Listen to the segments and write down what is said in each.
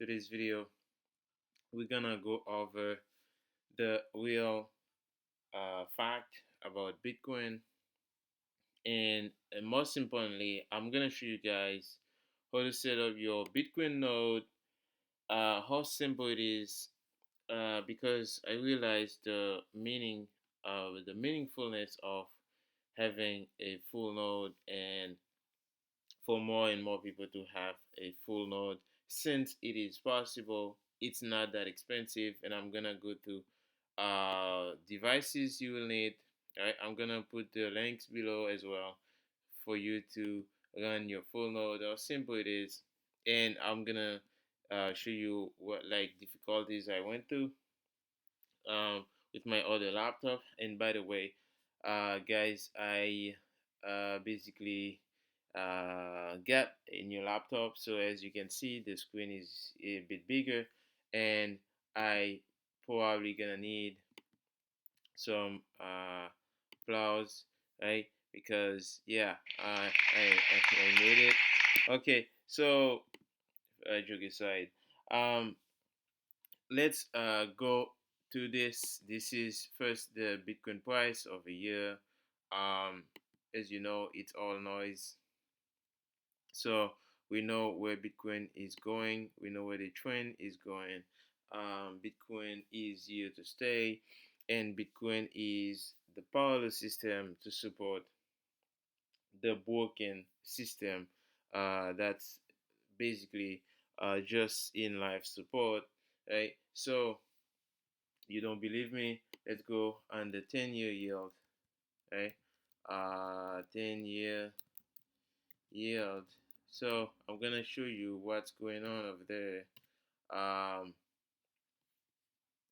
today's video, we're gonna go over the real fact about Bitcoin, and most importantly, I'm gonna show you guys how to set up your Bitcoin node, how simple it is, because I realized the meaningfulness of having a full node, and for more and more people to have a full node since it is possible. It's not that expensive, and I'm gonna go through devices you will need. All right, I'm gonna put the links below as well for you to run your full node, how simple it is, and I'm gonna show you what like difficulties I went through with my other laptop. And by the way, guys, I basically got a new laptop. So as you can see, the screen is a bit bigger, and I probably gonna need some applause, right? Because yeah, I made it. Okay, so joke aside, um, let's go to this. This is first the Bitcoin price of a year. Um, as you know, it's all noise. So we know where Bitcoin is going. We know where the trend is going. Bitcoin is here to stay, and Bitcoin is the powerless system to support the broken system. That's basically just in life support, right? So you don't believe me? Let's go on the 10-year yield, right? 10-year yield. So I'm gonna show you what's going on over there. Um,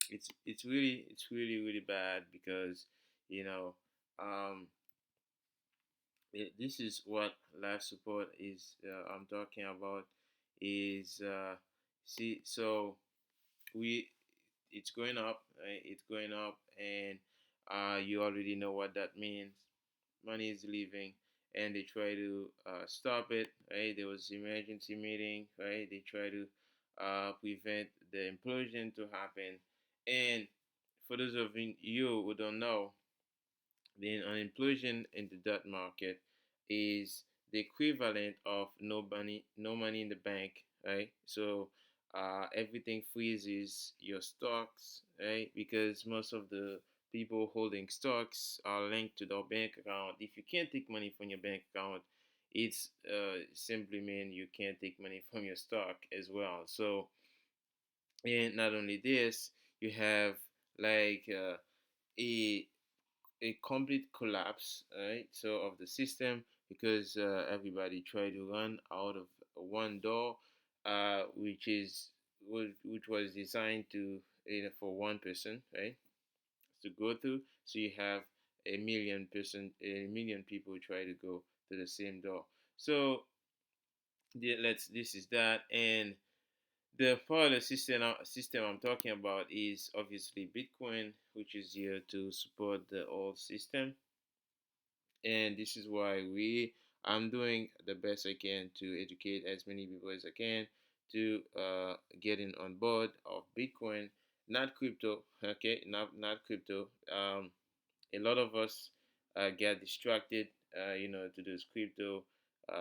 it's really bad because you know um, this is what life support is. I'm talking about is see so we it's going up, right? It's going up, and you already know what that means. Money is leaving, and they try to stop it, right? There was emergency meeting, right? They try to prevent the implosion to happen. And for those of you who don't know, then an implosion in the debt market is the equivalent of no money in the bank, right? So everything freezes, your stocks, right? Because most of the people holding stocks are linked to their bank account. If you can't take money from your bank account, it's simply mean you can't take money from your stock as well. So, and not only this, you have like a a complete collapse, right? So of the system, because everybody tried to run out of one door, which was designed to for one person, right, to go through. So you have a million people try to go to the same door. So this is that. And the parallel system I'm talking about is obviously Bitcoin, which is here to support the old system. And this is why I'm doing the best I can to educate as many people as I can to getting on board of Bitcoin, not crypto. Okay, not crypto. A lot of us get distracted, to those crypto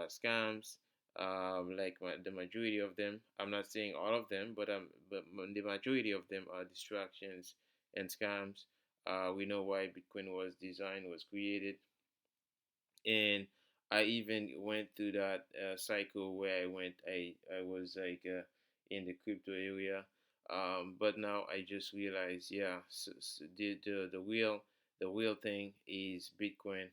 scams. Like the majority of them, I'm not saying all of them, but the majority of them are distractions and scams. We know why Bitcoin was created, and I even went through that cycle where I was like in the crypto area, but now I just realized, yeah, the real thing is Bitcoin.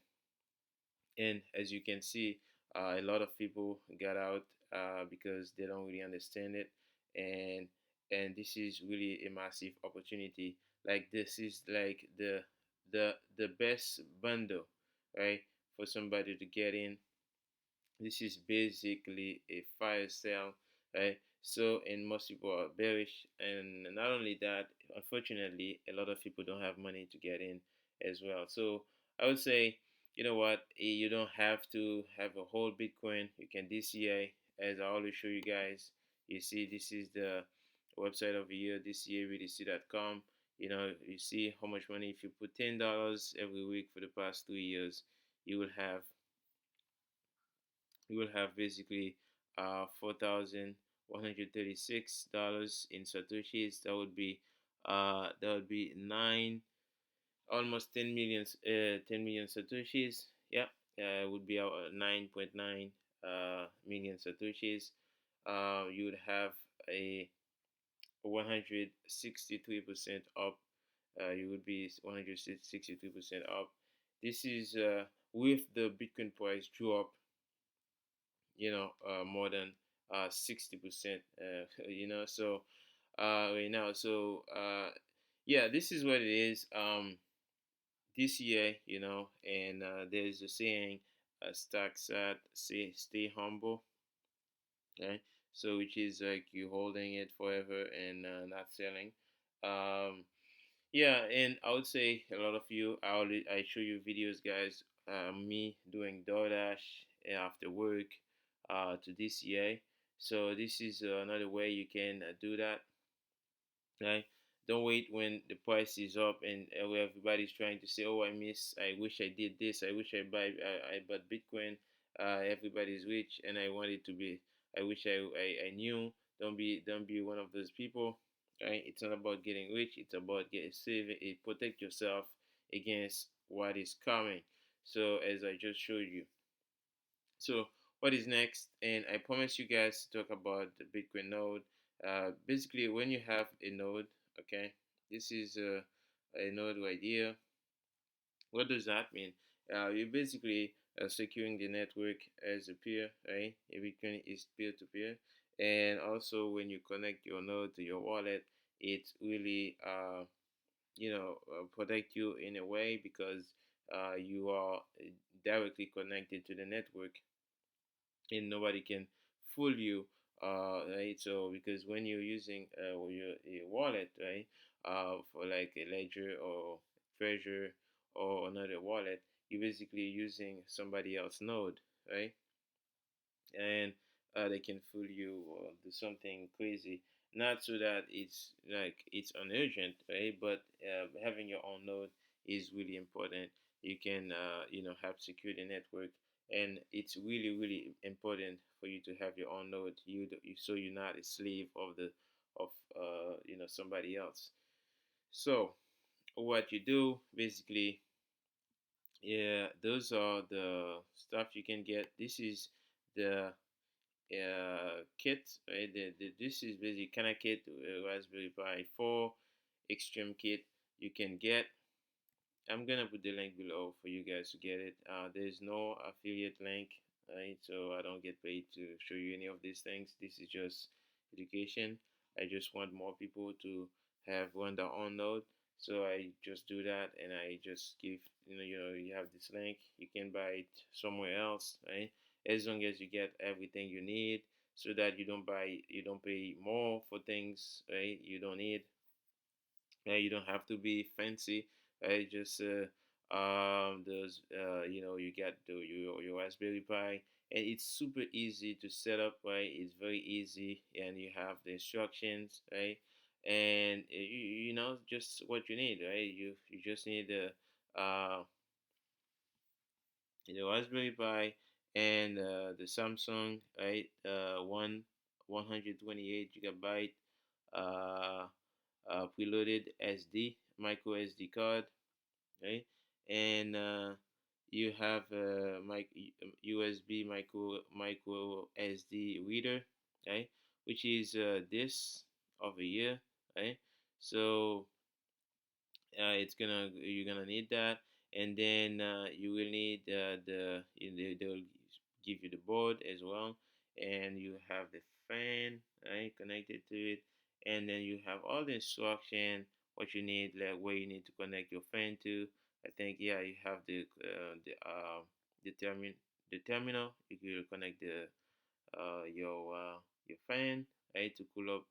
And as you can see, a lot of people got out because they don't really understand it, and this is really a massive opportunity. Like this is like the best bundle, right, for somebody to get in. This is basically a fire sale, right? So, and most people are bearish, and not only that, unfortunately, a lot of people don't have money to get in as well. So, I would say, you know what, you don't have to have a whole Bitcoin. You can DCA, as I always show you guys. You see, this is the website of the year, this year BTC.com. You know, you see how much money. If you put $10 every week for the past 2 years, you will have basically 4,136 in satoshis. That would be nine, almost 10 million satoshis. Yeah, it would be 9.9 million satoshis. You would have a 163% up. You would be 163% up. This is with the Bitcoin price drop, more than 60%. So right now, yeah, this is what it is. This year, and there's a saying, stocks at stay humble, right? So which is like you holding it forever and not selling. Um, yeah, and I would say a lot of you, I show you videos, guys. Me doing DoorDash after work to DCA. So this is another way you can do that. Right? Don't wait when the price is up and everybody's trying to say, "Oh, I wish I did this. I wish I bought Bitcoin. Everybody's rich, and I wanted to be. I wish I knew." Don't be one of those people. Right? It's not about getting rich. It's about getting saving. It protect yourself against what is coming. So as I just showed you. So what is next? And I promise you guys to talk about the Bitcoin node. Basically, when you have a node, okay, this is a node right here. What does that mean? You're basically securing the network as a peer, right? A Bitcoin is peer to peer, and also when you connect your node to your wallet, it really protect you in a way because you are directly connected to the network and nobody can fool you, right? So because when you're using your wallet, right, for like a ledger or treasure or another wallet, you're basically using somebody else node, right? And they can fool you or do something crazy. Not so that it's like it's unurgent, right? But having your own node is really important. You can help secure the network, and it's really really important for you to have your own node. So you're not a slave of the of somebody else. So what you do basically, yeah, those are the stuff you can get. This is the kit, right? This is basically kind of kit, Raspberry Pi 4 Extreme kit you can get. I'm gonna put the link below for you guys to get it. There's no affiliate link, right? So I don't get paid to show you any of these things. This is just education. I just want more people to have run their own node. So I just do that, and I just give you have this link. You can buy it somewhere else, right? As long as you get everything you need, so that you don't pay more for things, right? You don't need. You don't have to be fancy, right? Just those you get your Raspberry Pi, and it's super easy to set up, right? It's very easy, and you have the instructions, right? And just what you need, right? You just need the Raspberry Pi and the Samsung, right? 128 GB uh, preloaded SD micro SD card, right? And you have a USB micro SD reader, right? Which is this over here, right? So you're gonna need that, and then you will need they'll give you the board as well, and you have the fan, right, connected to it, and then you have all the instruction what you need, like where you need to connect your fan to. I think, yeah, you have the terminal. You can connect your fan, right, to cool up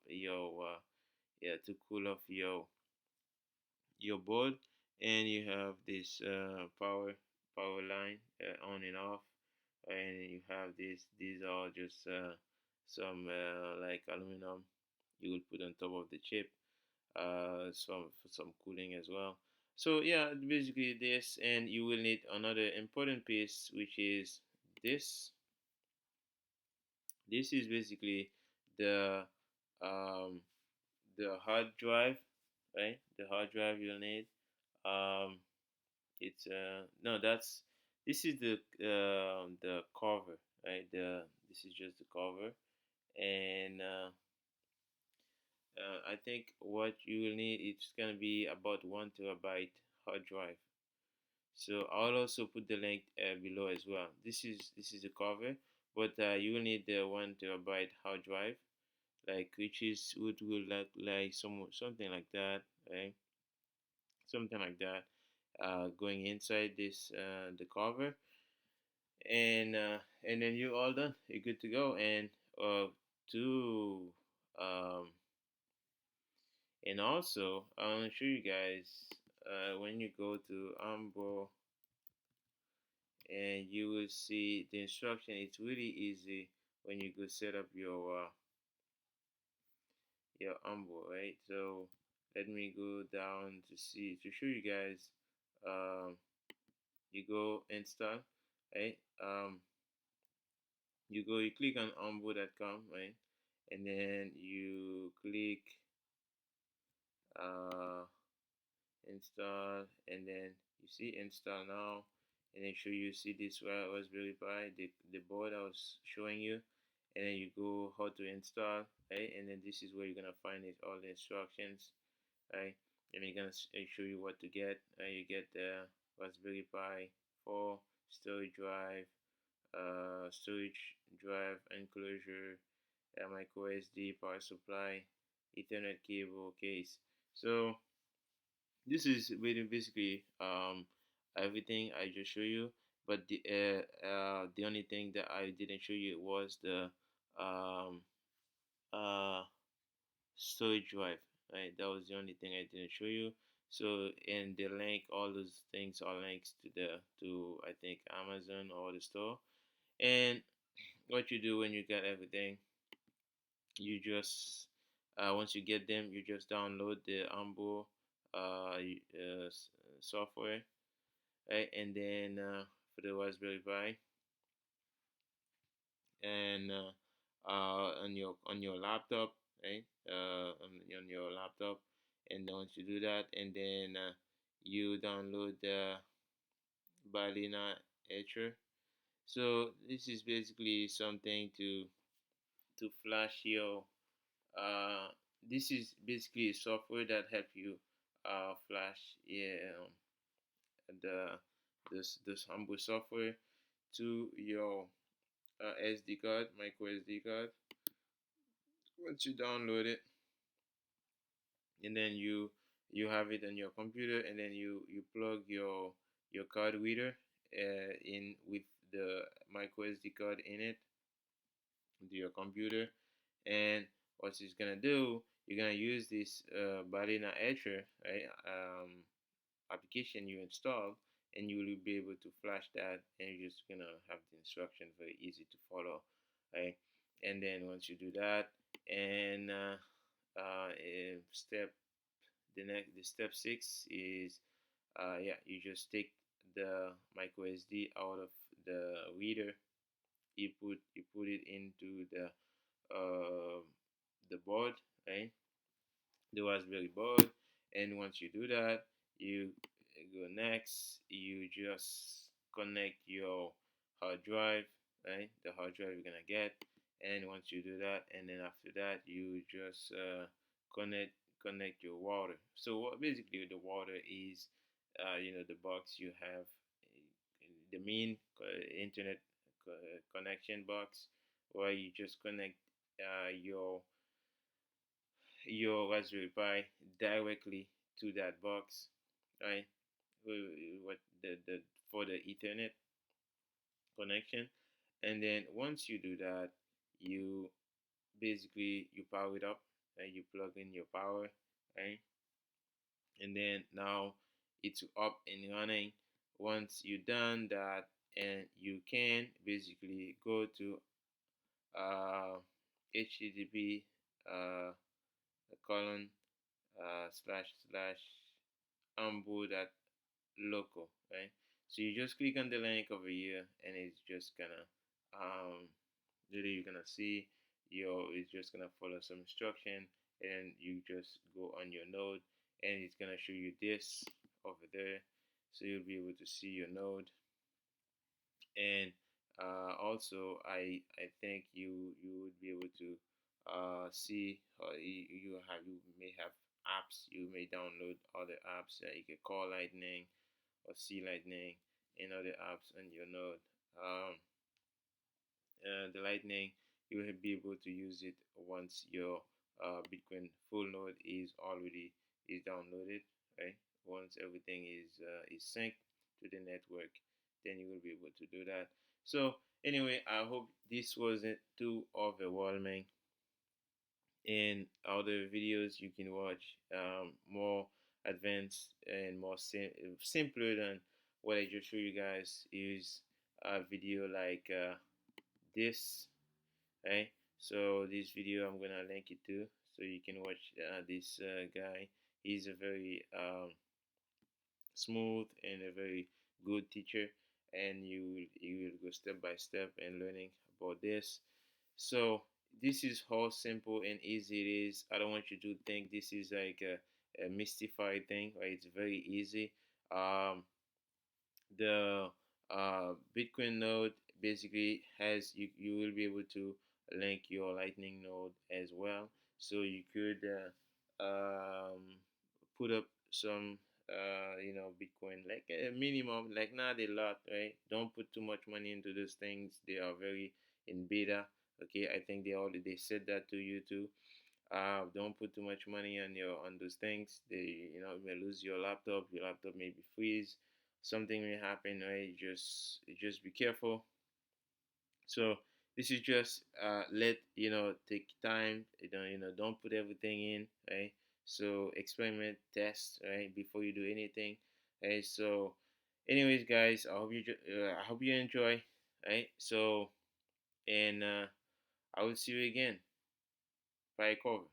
to cool off your board, and you have this power line on and off, and you have these are just some like aluminum you will put on top of the chip, some for some cooling as well. So yeah, basically this, and you will need another important piece, which is this. This is basically the um, the hard drive, right? The hard drive you'll need. Um, it's no, that's this is the cover, right? This is just the cover, and I think what you will need, it's gonna be about 1 terabyte hard drive. So I'll also put the link below as well. This is the cover, but you will need the 1 terabyte hard drive, like which is would will like something like that, right? Something like that. Going inside this the cover, and then you're all done. You're good to go. To um, and also I want to show you guys when you go to Ambo, and you will see the instruction. It's really easy when you go set up your Ambo, right? So let me go down to see to show you guys. Um, you go install, right? You click on Ambo.com, right? And then you click uh, install, and then you see install now, and then show you see this Raspberry Pi, the board I was showing you, and then you go how to install, right? And then this is where you're gonna find it, all the instructions, right? And you're gonna show you what to get. You get the Raspberry Pi 4 storage drive enclosure, micro SD power supply, Ethernet cable case. So this is really basically everything I just show you. But the only thing that I didn't show you was the um, uh, storage drive. Right, that was the only thing I didn't show you. So in the link, all those things are links to the to I think Amazon or the store. And what you do when you get everything, you just once you get them, you just download the Ambo software, right? And then for the Raspberry Pi, and on your laptop, right? On your laptop, and then once you do that, and then you download the Balena Etcher. So this is basically something to flash your uh, this is basically a software that help you flash, yeah, the this humble software to your SD card, micro SD card. Once you download it, and then you have it on your computer, and then you plug your card reader in with the micro SD card in it to your computer. And what it's gonna do, you're gonna use this Balena Etcher, right? Application you install, and you will be able to flash that, and you're just gonna have the instruction very easy to follow, right? And then once you do that, and step the step 6 is yeah, you just take the micro SD out of the reader. You put it into uh, the board, right? The Raspberry board. And once you do that, you go next. You just connect your hard drive, right? The hard drive you're gonna get. And once you do that, and then after that, you just connect connect your router. So what basically the router is, the box you have, the main internet connection box, where you just connect your Raspberry Pi directly to that box, right? What the for the Ethernet connection, and then once you do that, you basically you power it up, and you plug in your power, right? And then now it's up and running. Once you're done that, and you can basically go to uh, http colon slash slash ambu dot local, right? So you just click on the link over here, and it's just gonna literally you're gonna see it's just gonna follow some instruction, and you just go on your node, and it's gonna show you this over there, so you'll be able to see your node. And also I think you would be able to see you may have apps, you may download other apps, you can call Lightning or see Lightning and other apps on your node. um, the Lightning, you will be able to use it once your Bitcoin full node is downloaded, right? Once everything is synced to the network, then you will be able to do that. So anyway, I hope this wasn't too overwhelming. In other videos, you can watch more advanced and more simpler than what I just showed you guys. Is a video like this, right? So this video I'm gonna link it to, so you can watch this guy. He's a very smooth and a very good teacher, and you will go step by step and learning about this. So this is how simple and easy it is. I don't want you to think this is like a mystified thing, right? It's very easy. um, the Bitcoin node basically has you will be able to link your Lightning node as well. So you could put up some Bitcoin, like a minimum, like not a lot, right? Don't put too much money into those things. They are very in beta. Okay, I think they said that to you too. Don't put too much money on those things. You may lose your laptop. Your laptop may be freeze. Something may happen, right? Just be careful. So this is just let take time. Don't put everything in, right? So experiment, test, right, before you do anything, right? So, anyways, guys, I hope you enjoy, right? So, and I will see you again. Bye, cover.